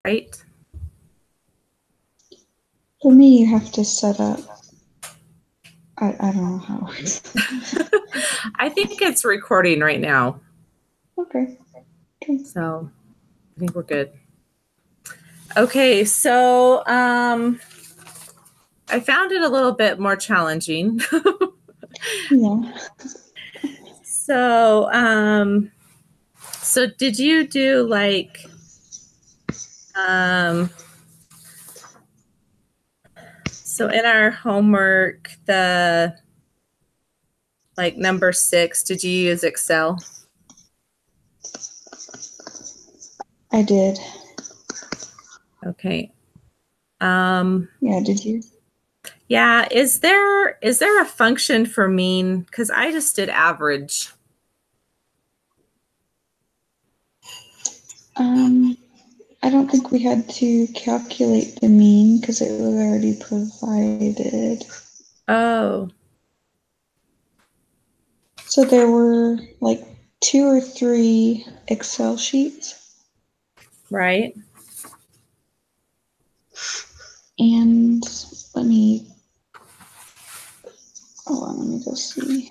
right? For me, you have to set up. I don't know how it works. I think it's recording right now. Okay. So I think we're good. Okay, so I found it a little bit more challenging. Yeah. So did you do like so in our homework, the like number 6, did you use Excel? I did. Okay. Yeah, did you? Yeah, is there a function for mean? Because I just did average. I don't think we had to calculate the mean because it was already provided. Oh. So there were like 2 or 3 Excel sheets. Right. And let me go see.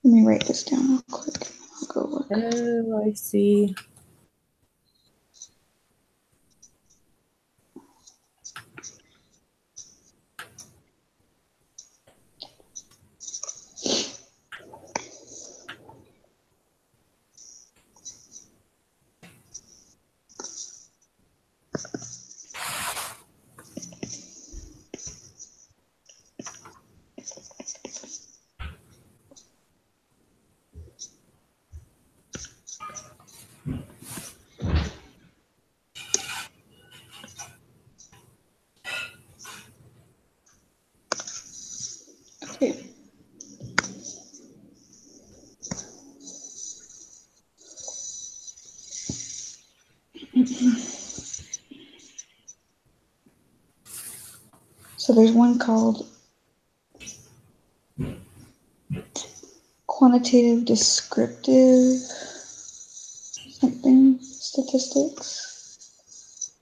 Let me write this down real quick. I'll go look. Oh, I see. Okay. So there's one called quantitative descriptive something statistics.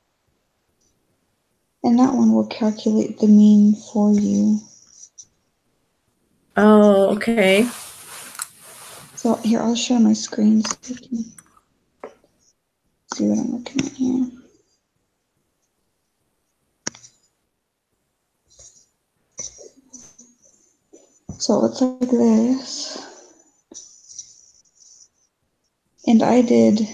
And that one will calculate the mean for you. Oh, okay. So here, I'll show my screen so you can see what I'm looking at here. So it looks like this. And I did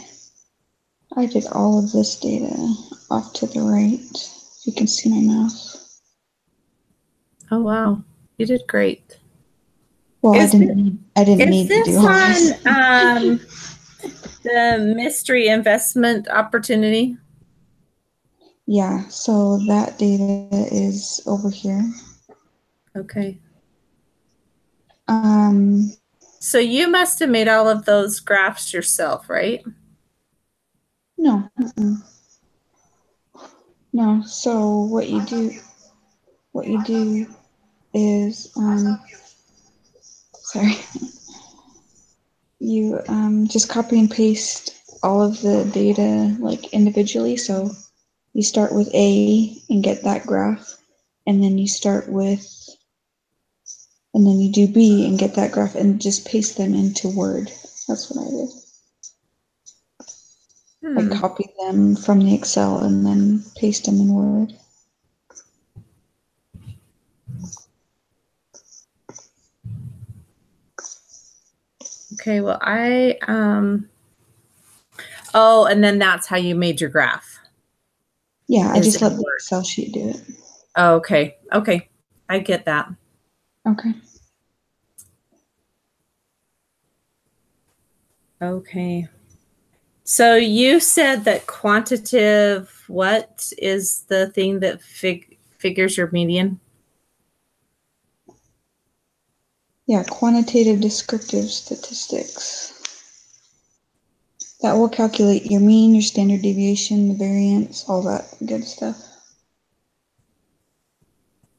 all of this data off to the right. You can see my mouse. Oh wow, you did great. Well, I didn't need to do all this. On the mystery investment opportunity? Yeah, so that data is over here. Okay. Um, So you must have made all of those graphs yourself, right? no. No, so what you do is, sorry, you just copy and paste all of the data like individually. So you start with A and get that graph, and then you do B and get that graph, and just paste them into Word. That's what I did. I copy them from the Excel and then paste them in Word. Okay, well, oh, and then that's how you made your graph. Yeah, I just let the Excel sheet do it. Oh, okay. Okay. I get that. Okay. Okay. So you said that quantitative, what is the thing that figures your median? Yeah, quantitative descriptive statistics. That will calculate your mean, your standard deviation, the variance, all that good stuff.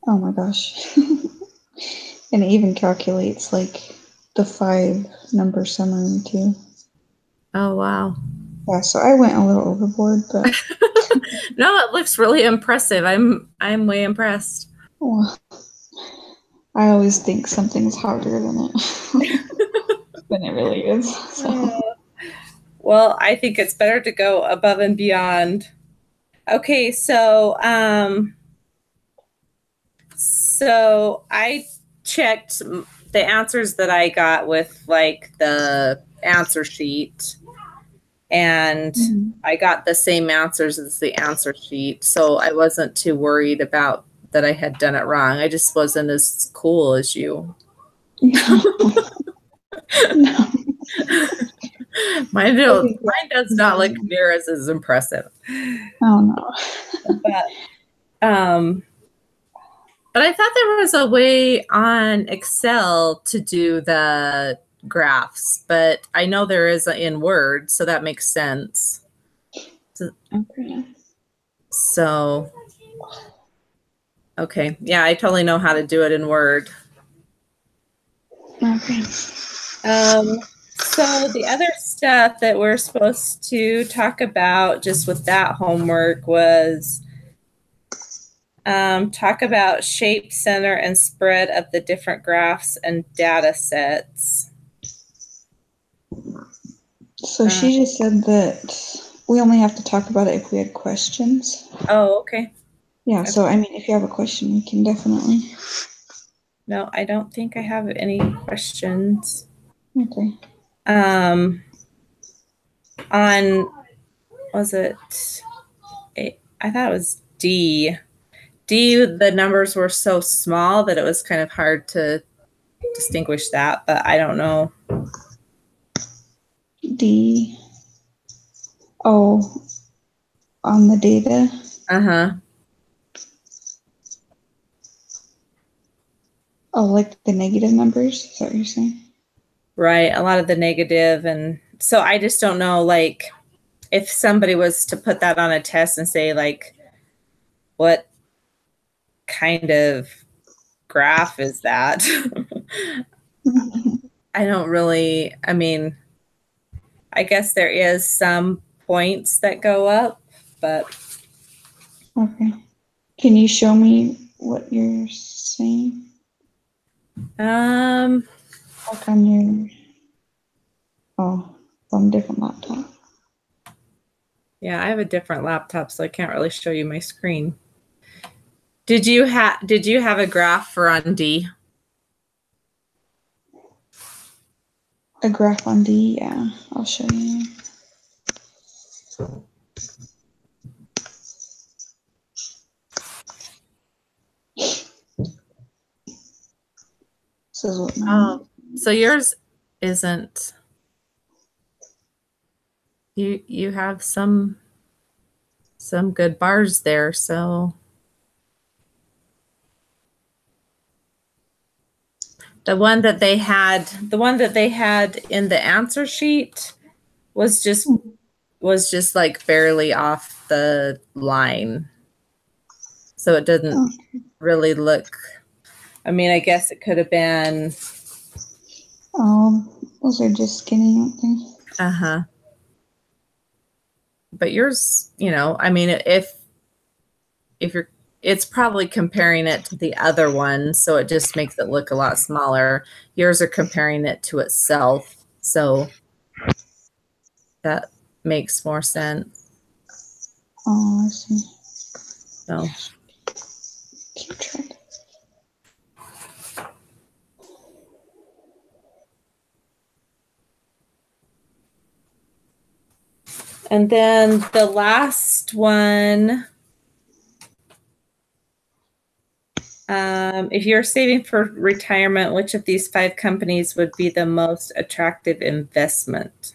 Oh my gosh. And it even calculates like the 5 number summary too. Oh, wow. Yeah, so I went a little overboard, but No, it looks really impressive. I'm way impressed. well, I always think something's harder than it really is. So. Well, I think it's better to go above and beyond. Okay, so I checked the answers that I got with like the answer sheet, and I got the same answers as the answer sheet. So I wasn't too worried about that I had done it wrong. I just wasn't as cool as you. No. Mine does not look near as impressive. Oh no. But I thought there was a way on Excel to do the graphs, but I know there is in Word, so that makes sense. Okay. So, okay. Yeah, I totally know how to do it in Word. Okay. So the other stuff that we're supposed to talk about just with that homework was talk about shape, center, and spread of the different graphs and data sets. So she just said that we only have to talk about it if we had questions. Oh, okay. Yeah, okay. So I mean, if you have a question, we can definitely. No, I don't think I have any questions. Okay. On, was it, I thought it was D. D, the numbers were so small that it was kind of hard to distinguish that, but I don't know. D. Oh, on the data? Uh-huh. Oh, like the negative numbers? Is that what you're saying? Right, a lot of the negative. And so I just don't know, like, if somebody was to put that on a test and say, like, what kind of graph is that? I don't really, I mean, I guess there is some points that go up, but. Okay. Can you show me what you're saying? Like on your, on a different laptop. Yeah, I have a different laptop, so I can't really show you my screen. Did you have a graph for on D? A graph on D, yeah. I'll show you. So yours isn't. You have some good bars there, so the one that they had in the answer sheet was just like barely off the line. So it didn't really look, I mean, I guess it could have been. Those are just skinny, aren't they? Uh-huh. But yours, I mean, if you're, it's probably comparing it to the other one, so it just makes it look a lot smaller. Yours are comparing it to itself, so that makes more sense. Oh, I see. So. Keep trying. And then the last one, if you're saving for retirement, which of these 5 companies would be the most attractive investment?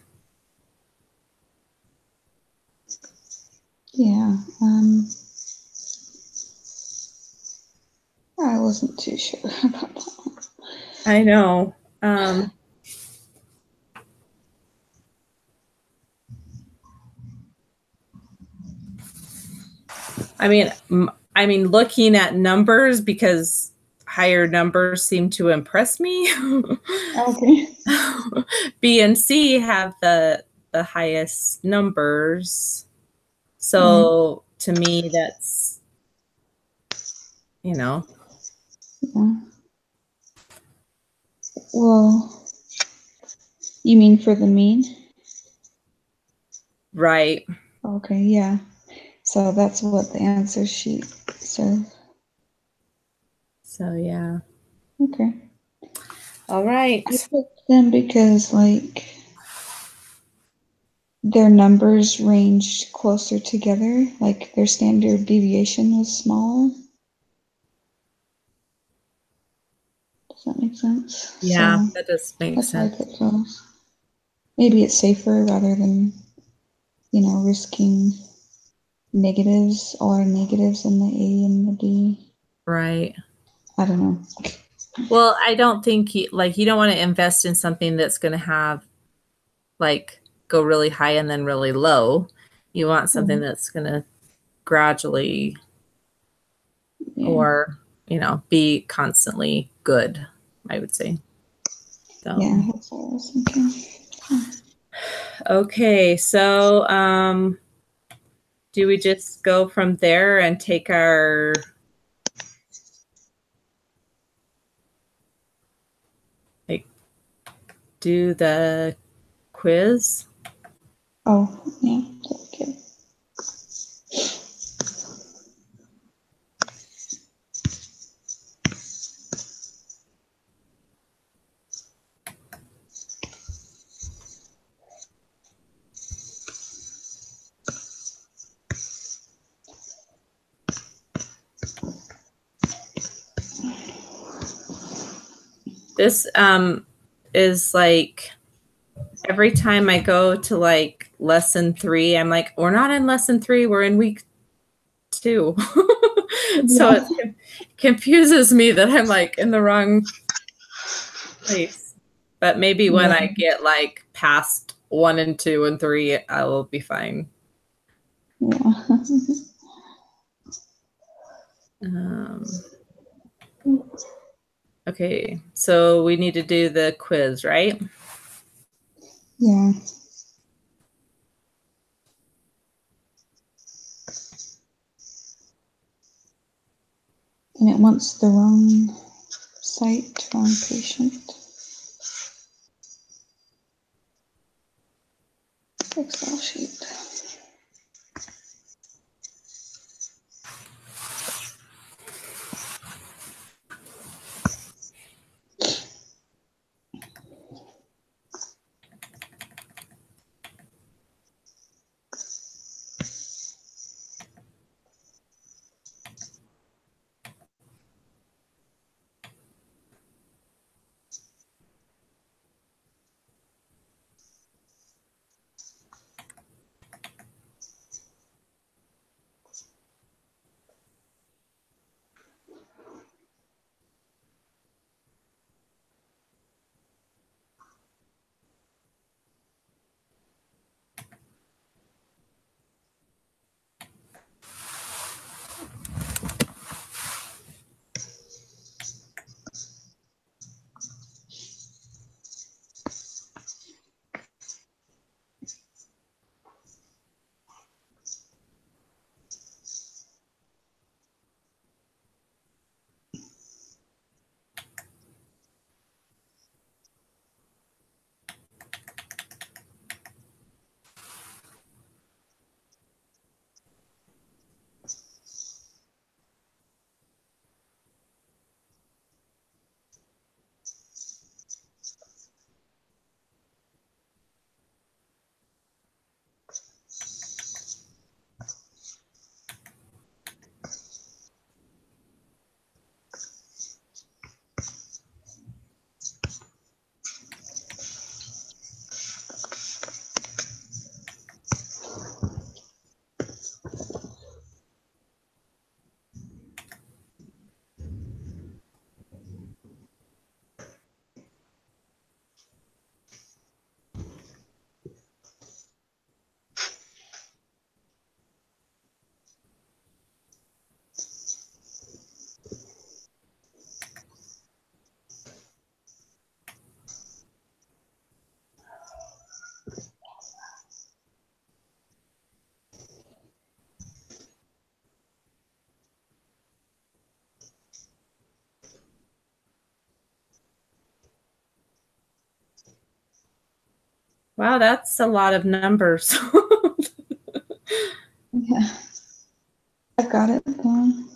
Yeah, I wasn't too sure about that one. I know. I mean, looking at numbers, because higher numbers seem to impress me. Okay. B and C have the the highest numbers. So to me, that's, you know. Yeah. Well, you mean for the mean? Right. Okay, yeah. So that's what the answer sheet says. So yeah. Okay. All right. I picked them because like their numbers ranged closer together, like their standard deviation was smaller. Does that make sense? Yeah, So that does make that's why I sense. picked those. Maybe it's safer rather than, risking negatives, a lot of negatives in the A and the D. Right. I don't know. Well, I don't think you don't want to invest in something that's going to have like go really high and then really low. You want something that's going to gradually or, be constantly good, I would say. So. Yeah, that's what I was thinking. Okay, so do we just go from there and take our do the quiz? Oh, yeah, okay. This is like every time I go to like lesson 3, I'm like, we're not in lesson 3, we're in week 2. So it confuses me that I'm like in the wrong place. But maybe when I get like past 1 and 2 and 3, I will be fine. Yeah. Okay, so we need to do the quiz, right? Yeah. And it wants the wrong site, wrong patient. Excel sheet. Wow, that's a lot of numbers. Yeah, I've got it going.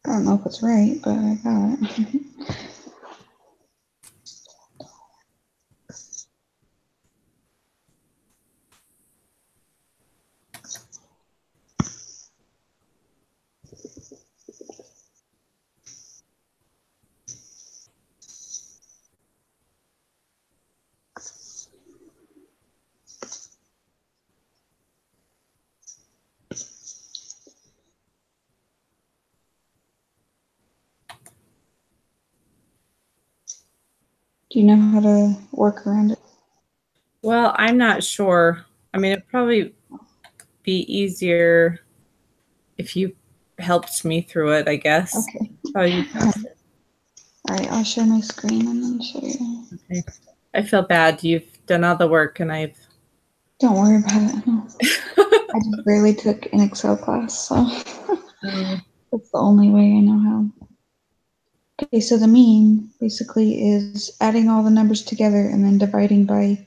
I don't know if it's right, but I got it. Do you know how to work around it? Well, I'm not sure. I mean, it'd probably be easier if you helped me through it, I guess. Okay. Probably faster. All right, I'll share my screen and then show you. Okay. I feel bad. You've done all the work and I've. Don't worry about it. No. I just barely took an Excel class, so that's the only way I know how. Okay, so the mean basically is adding all the numbers together and then dividing by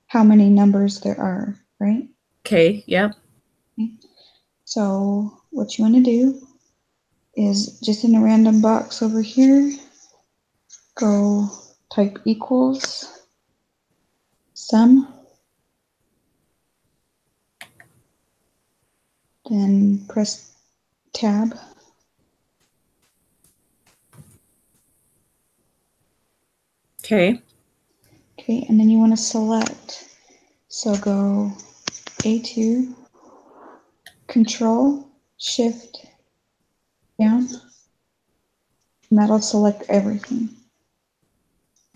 how many numbers there are, right? Okay, yep. So what you want to do is just in a random box over here, go type equals sum, then press tab. Okay. Okay, and then you want to select. So go A2, Control, Shift, down, and that'll select everything.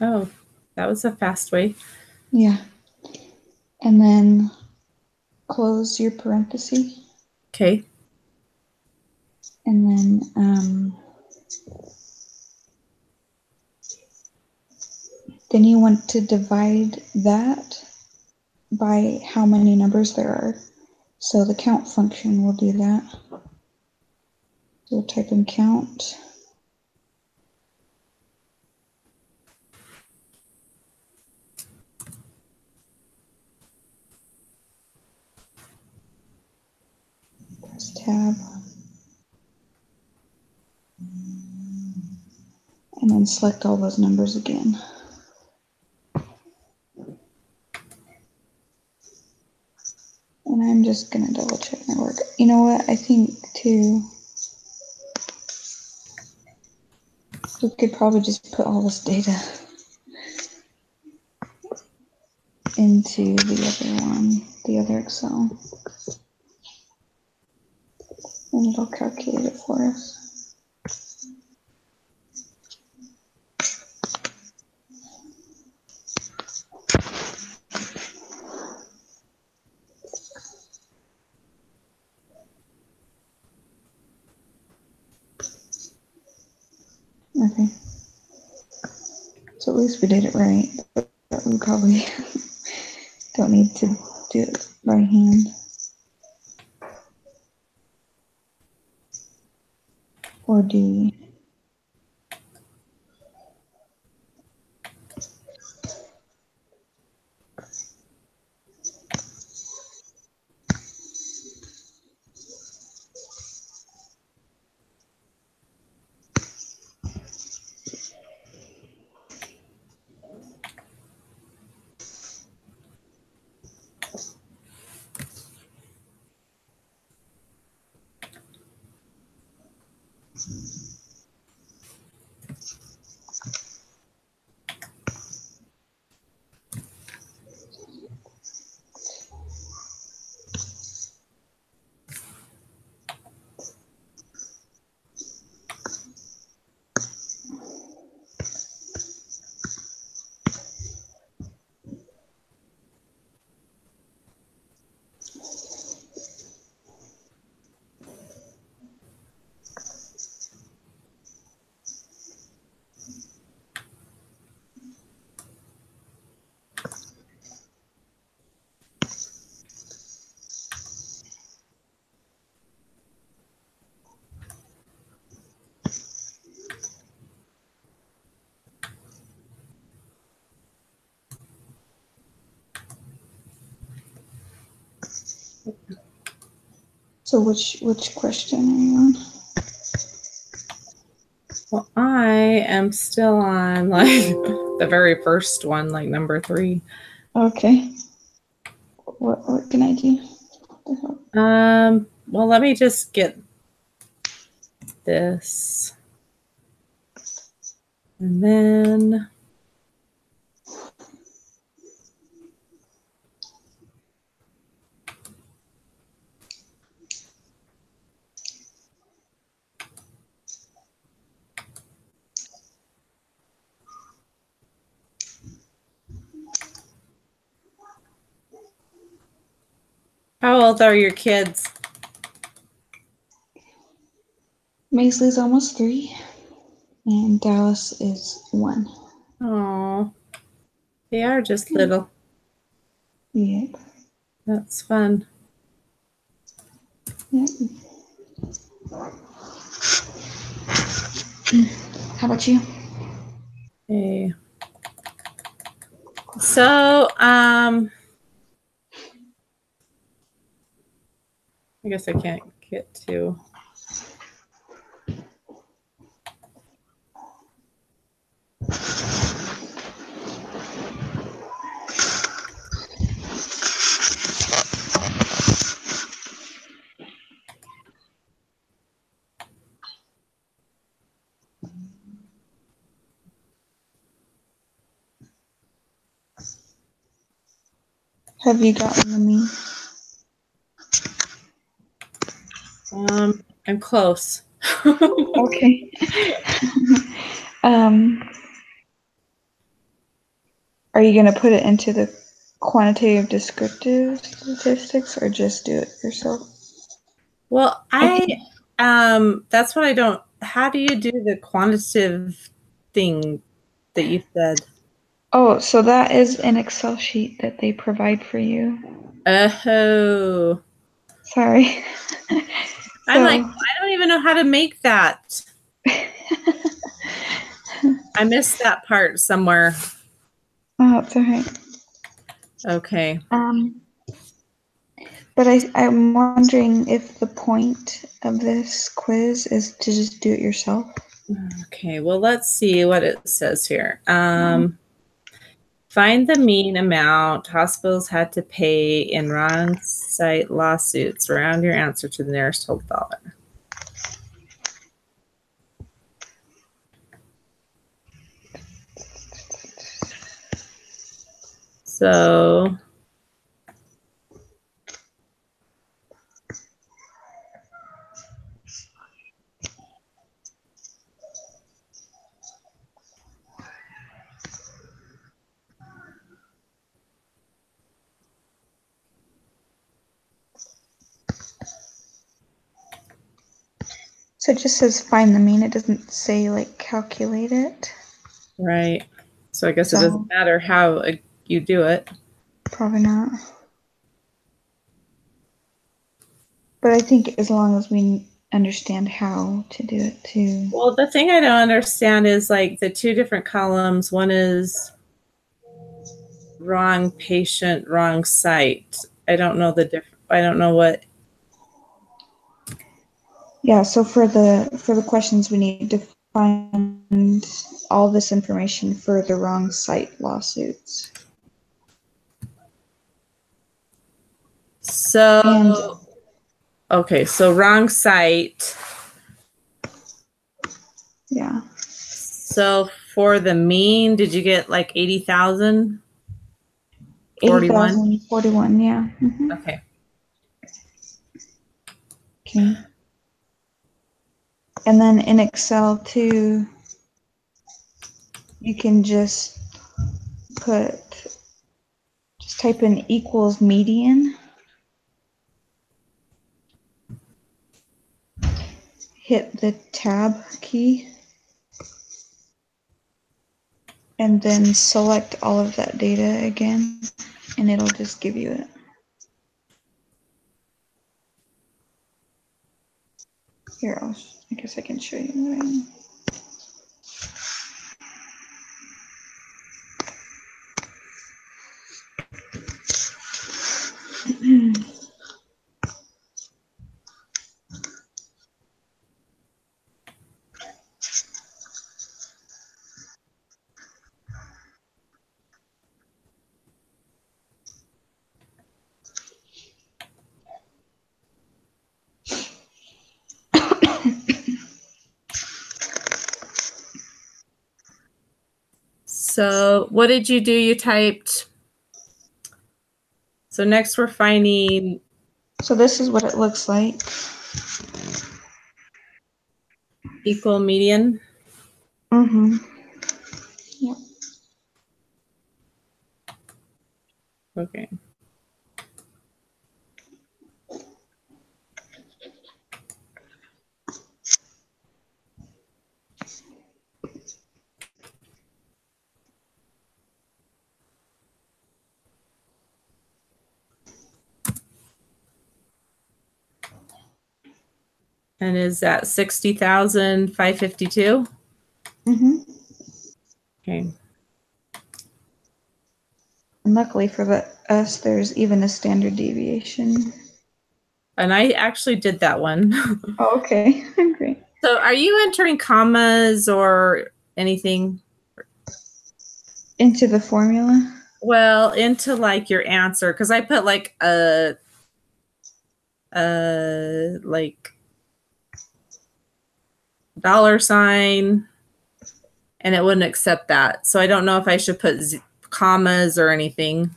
Oh, that was a fast way. Yeah. And then close your parenthesis. Okay. And then you want to divide that by how many numbers there are. So the count function will do that. So we'll type in count. Press tab. And then select all those numbers again. And I'm just going to double check my work. You know what? I think too, we could probably just put all this data into the other one, the other Excel. And it'll calculate it for us. Okay. So at least we did it right. But we probably don't need to do it by hand. Or do we? So which question are you on? Well, I am still on like the very first one, like number 3. Okay. What can I do? Well, let me just get this. And then how old are your kids? Maisley's almost 3, and Dallas is 1. Oh, they are just little. Yep. That's fun. Yep. How about you? Okay. So, I guess I can't get to. Have you gotten the mean? I'm close. Okay. Are you going to put it into the quantitative descriptive statistics or just do it yourself? Well, that's what I don't. How do you do the quantitative thing that you said? Oh, so that is an Excel sheet that they provide for you. Oh, Sorry. I'm like, I don't even know how to make that. I missed that part somewhere. Oh, it's all right. Okay. But I'm wondering if the point of this quiz is to just do it yourself. Okay, well, let's see what it says here. Find the mean amount hospitals had to pay in wrong site lawsuits. Round your answer to the nearest whole dollar. So it just says find the mean. It doesn't say like calculate it. right. So I guess it doesn't matter how you do it. Probably not. But I think as long as we understand how to do it too. Well, the thing I don't understand is like the 2 different columns. One is wrong patient, wrong site. I don't know the difference. I don't know what. Yeah, so for the questions we need to find all this information for the wrong site lawsuits. So okay, so wrong site. Yeah. So for the mean, did you get like 80,000? 80,000, 41, yeah. Mm-hmm. Okay. Okay. And then in Excel too, you can just type in equals median. Hit the tab key. And then select all of that data again, and it'll just give you it. Here, I guess I can show you. So what did you do? You typed. So next we're finding. So this is what it looks like. Equal median. Mm-hmm. Yep. Okay. And is that 60,552? Mm-hmm. Okay. And luckily for us, there's even a standard deviation. And I actually did that one. Oh, okay. Great. So are you entering commas or anything? Into the formula? Well, into like your answer, because I put like a like $, and it wouldn't accept that. So I don't know if I should put commas or anything.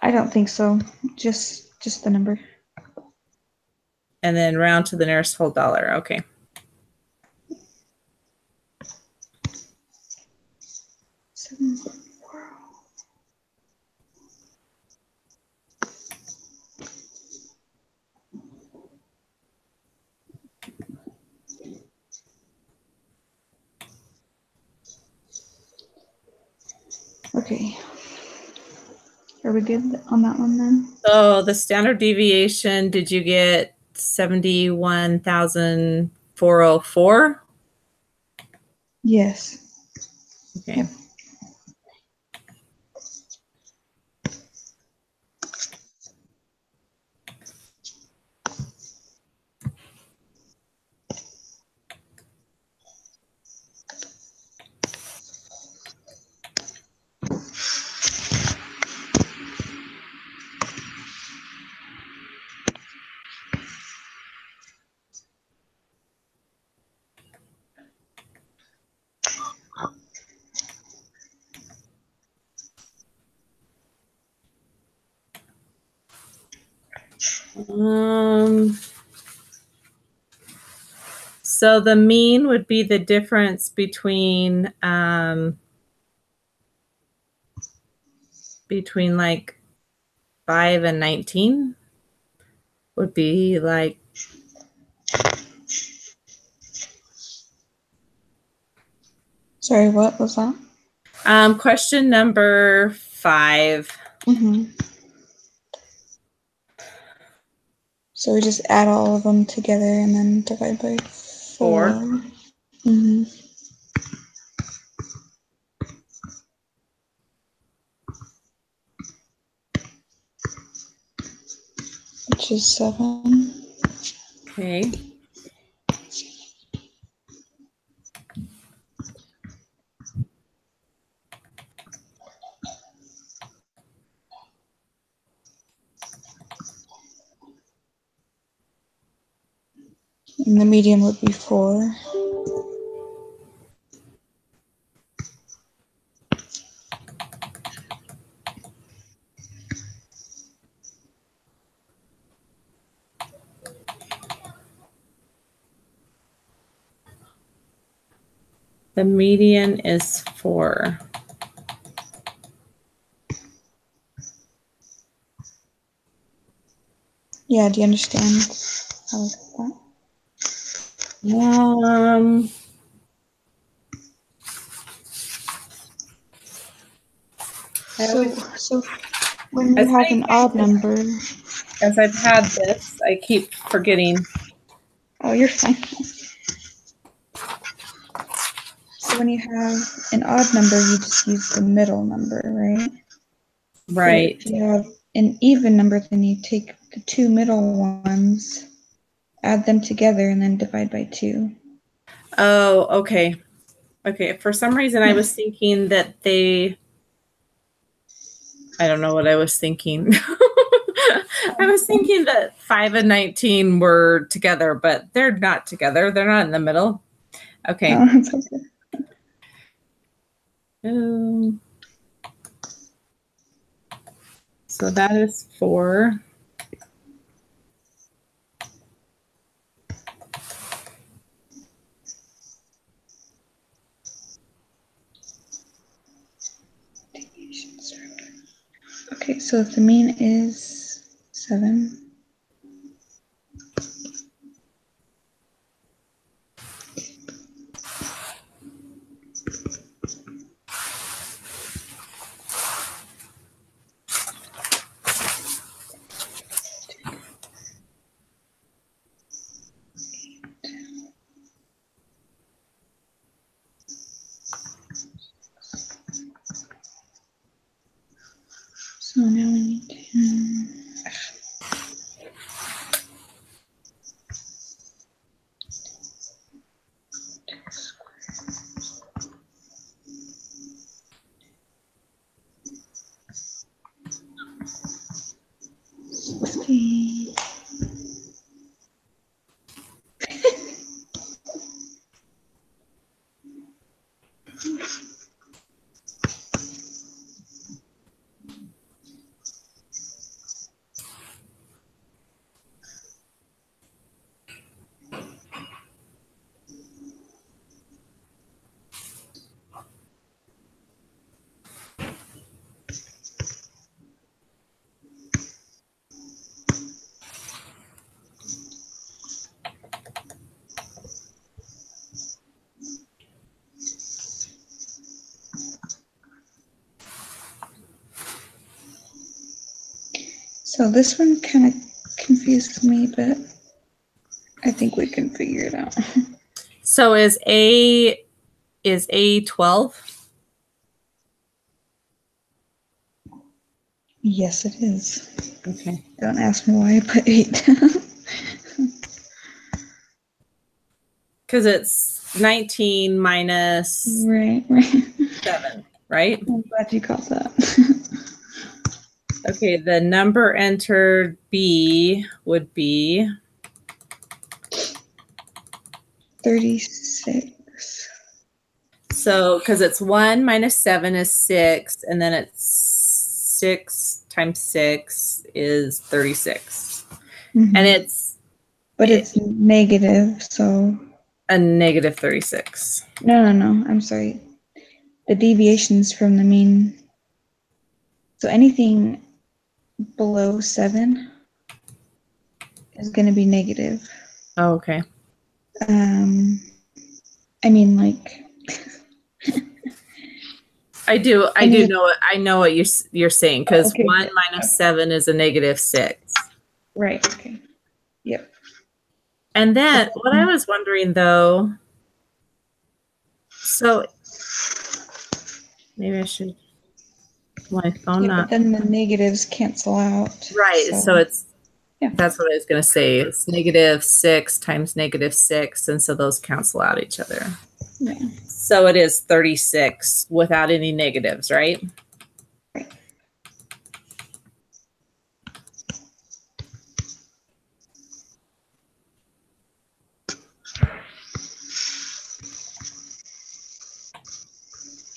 I don't think so. Just the number. And then round to the nearest whole dollar. Okay. Okay. Are we good on that one then? So the standard deviation, did you get 71,404? Yes. Okay. Yep. So the mean would be the difference between like 5 and 19 would be like. Sorry, what was that? Question number 5. Mm-hmm. So we just add all of them together and then divide by 4. Mm-hmm. Which is 7. Okay. And the median would be 4. The median is 4. Yeah, do you understand how I got that? So when you have an odd number. As I've had this, I keep forgetting. Oh, you're fine. So when you have an odd number, you just use the middle number, right? Right. But if you have an even number, then you take the 2 middle ones, add them together, and then divide by 2. Oh, okay. Okay. For some reason, I was thinking that I don't know what I was thinking. I was thinking that 5 and 19 were together, but they're not together. They're not in the middle. Okay. Oh, that's okay. So that is 4. Okay, so if the mean is 7. So now we need to. So this one kind of confused me, but I think we can figure it out. So is A 12? Yes, it is. Okay. Don't ask me why I put 8. Because it's 19 minus right. 7, right? I'm glad you caught that. Okay, the number entered B would be 36. so because it's 1 minus 7 is 6, and then it's 6 times 6 is 36. Mm-hmm. And it's negative, so a negative 36. No. I'm sorry. The deviations from the mean. So anything below 7 is going to be negative. Oh, okay. I mean, like. I know what you're saying, because okay, 1 minus 7 is a negative 6. Right. Okay. Yep. And then what I was wondering though, so maybe I should my phone But then the negatives cancel out. Right. So it's that's what I was gonna say. It's negative 6 times negative 6, and so those cancel out each other. Yeah. So it is 36 without any negatives, right? Right.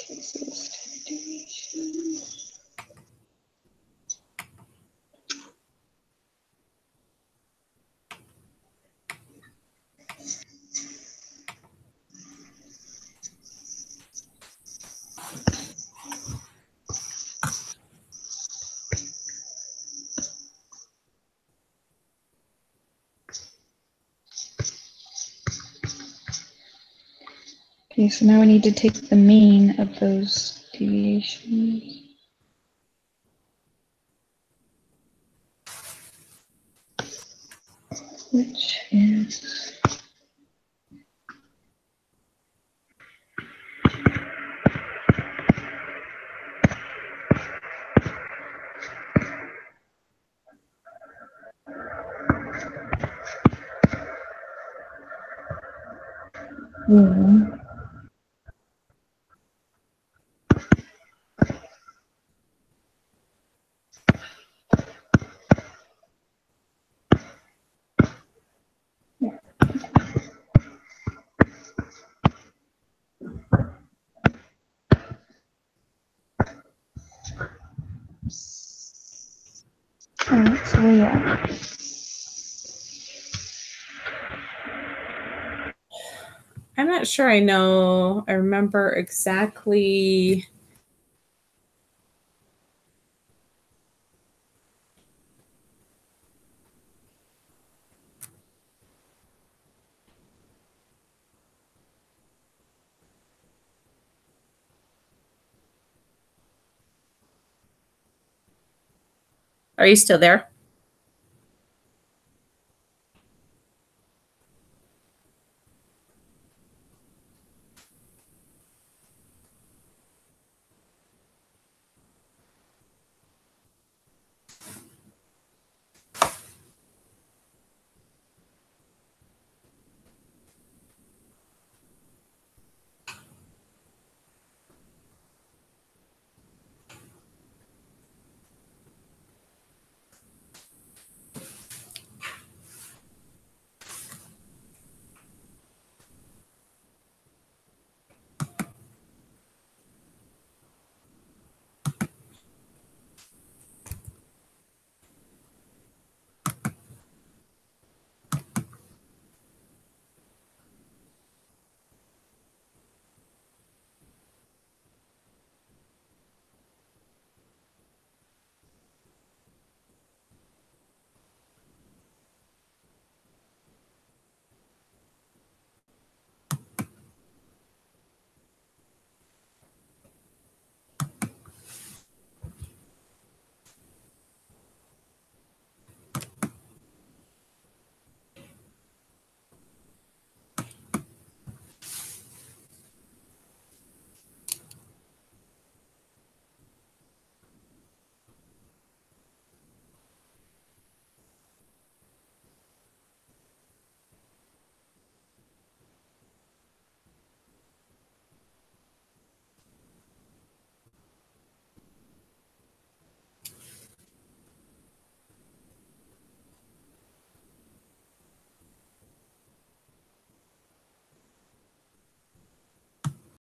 Okay, so this deviation. Okay, so now we need to take the mean of those deviations. Which is All right, so where you at? I'm not sure I remember exactly. Are you still there?